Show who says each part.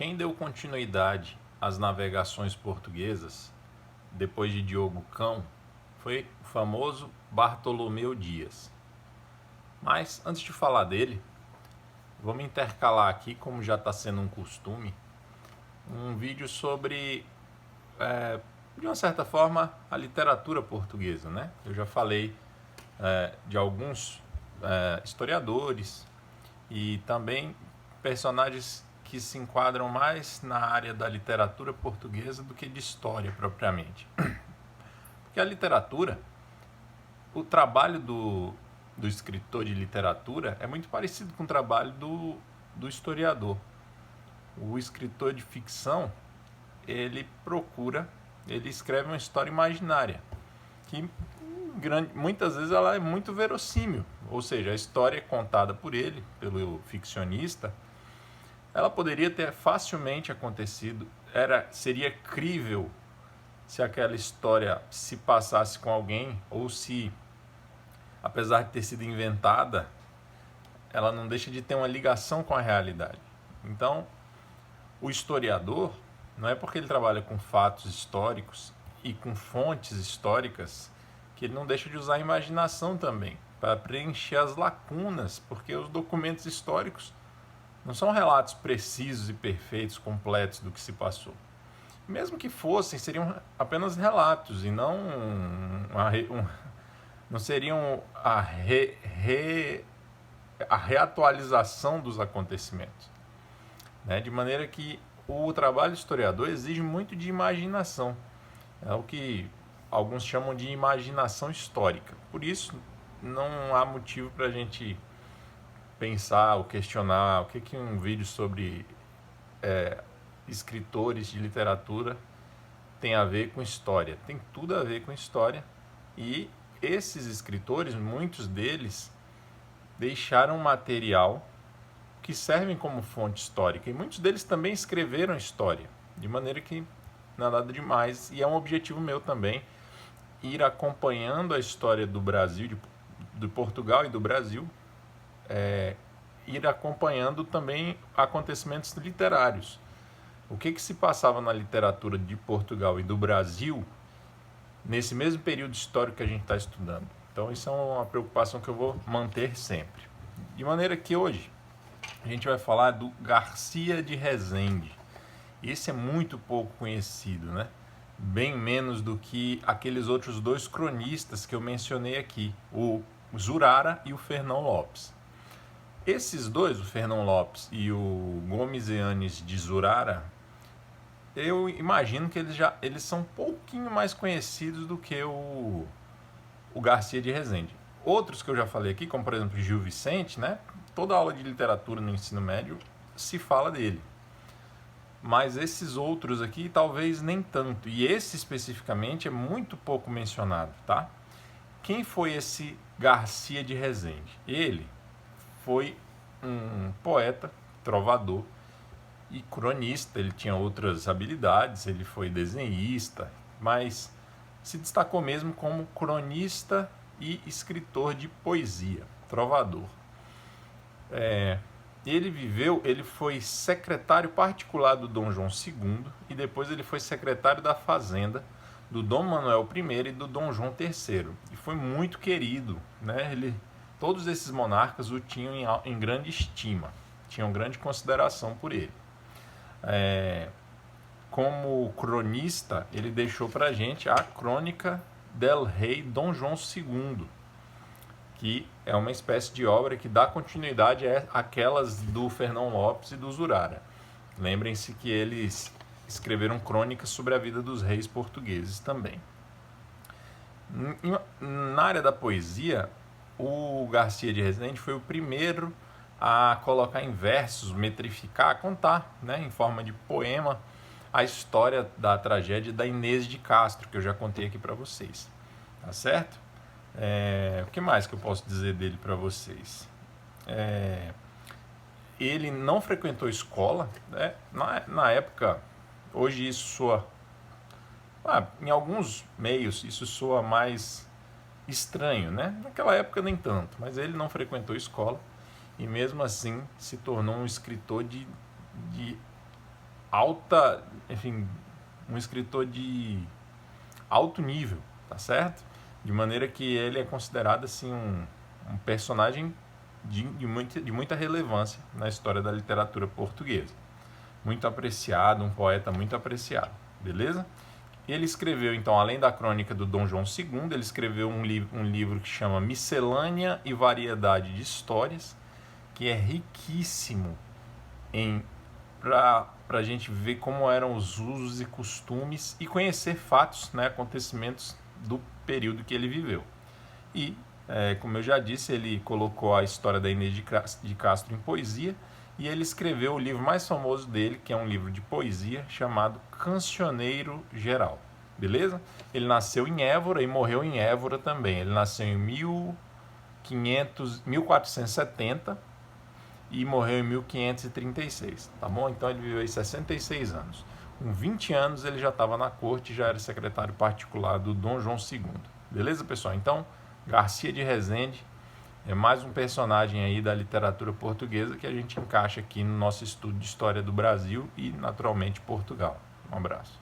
Speaker 1: Quem deu continuidade às navegações portuguesas, depois de Diogo Cão, foi o famoso Bartolomeu Dias. Mas, antes de falar dele, vamos intercalar aqui, como já está sendo um costume, um vídeo sobre, de uma certa forma, a literatura portuguesa, né? Eu já falei de alguns historiadores e também personagens que se enquadram mais na área da literatura portuguesa do que de história propriamente. Porque a literatura, o trabalho do escritor de literatura é muito parecido com o trabalho do historiador. O escritor de ficção, ele escreve uma história imaginária, que muitas vezes ela é muito verossímil, ou seja, a história contada por ele, pelo ficcionista, ela poderia ter facilmente acontecido, seria crível se aquela história se passasse com alguém, ou se, apesar de ter sido inventada, ela não deixa de ter uma ligação com a realidade. Então, o historiador, não é porque ele trabalha com fatos históricos e com fontes históricas que ele não deixa de usar a imaginação também, para preencher as lacunas, porque os documentos históricos não são relatos precisos e perfeitos, completos do que se passou. Mesmo que fossem, seriam apenas relatos e não não seriam a reatualização dos acontecimentos. Né? De maneira que o trabalho historiador exige muito de imaginação. É o que alguns chamam de imaginação histórica. Por isso, não há motivo para a gente pensar ou questionar o que um vídeo sobre escritores de literatura tem a ver com história. Tem tudo a ver com história, e esses escritores, muitos deles, deixaram material que servem como fonte histórica, e muitos deles também escreveram história, de maneira que não é nada demais, e é um objetivo meu também ir acompanhando a história do Brasil, de Portugal e do Brasil, ir acompanhando também acontecimentos literários. O que se passava na literatura de Portugal e do Brasil nesse mesmo período histórico que a gente está estudando. Então isso é uma preocupação que eu vou manter sempre. De maneira que hoje a gente vai falar do Garcia de Rezende. Esse é muito pouco conhecido, né? Bem menos do que aqueles outros dois cronistas que eu mencionei aqui, o Zurara e o Fernão Lopes. Esses dois, o Fernão Lopes e o Gomes Eanes de Zurara, eu imagino que eles são um pouquinho mais conhecidos do que o Garcia de Rezende. Outros que eu já falei aqui, como por exemplo Gil Vicente, né? Toda aula de literatura no ensino médio se fala dele. Mas esses outros aqui talvez nem tanto. E esse especificamente é muito pouco mencionado, tá? Quem foi esse Garcia de Rezende? Ele foi um poeta, trovador e cronista. Ele tinha outras habilidades, ele foi desenhista, mas se destacou mesmo como cronista e escritor de poesia, trovador. Ele foi secretário particular do Dom João II e depois ele foi secretário da Fazenda do Dom Manuel I e do Dom João III. E foi muito querido, né? Todos esses monarcas o tinham em grande estima, tinham grande consideração por ele. Como cronista, ele deixou para a gente a Crônica del Rei Dom João II, que é uma espécie de obra que dá continuidade àquelas do Fernão Lopes e do Zurara. Lembrem-se que eles escreveram crônicas sobre a vida dos reis portugueses também. Na área da poesia, o Garcia de Rezende foi o primeiro a colocar em versos, metrificar, contar, né, em forma de poema, a história da tragédia da Inês de Castro, que eu já contei aqui para vocês. Tá certo? O que mais que eu posso dizer dele para vocês? Ele não frequentou escola, né? Na época, hoje isso soa... em alguns meios isso soa mais estranho, né? Naquela época nem tanto, mas ele não frequentou escola e mesmo assim se tornou um escritor de enfim, um escritor de alto nível, tá certo? De maneira que ele é considerado assim um personagem de muita relevância na história da literatura portuguesa. Muito apreciado, um poeta muito apreciado, beleza? Ele escreveu, então, além da crônica do Dom João II, ele escreveu um livro que chama Miscelânea e Variedade de Histórias, que é riquíssimo para a gente ver como eram os usos e costumes e conhecer fatos, né, acontecimentos do período que ele viveu. E, como eu já disse, ele colocou a história da Inês de Castro em poesia, e ele escreveu o livro mais famoso dele, que é um livro de poesia chamado Cancioneiro Geral. Beleza? Ele nasceu em Évora e morreu em Évora também. Ele nasceu em 1470 e morreu em 1536, tá bom? Então ele viveu aí 66 anos. Com 20 anos ele já estava na corte, já era secretário particular do Dom João II. Beleza, pessoal? Então, Garcia de Rezende é mais um personagem aí da literatura portuguesa que a gente encaixa aqui no nosso estudo de história do Brasil e, naturalmente, Portugal. Um abraço.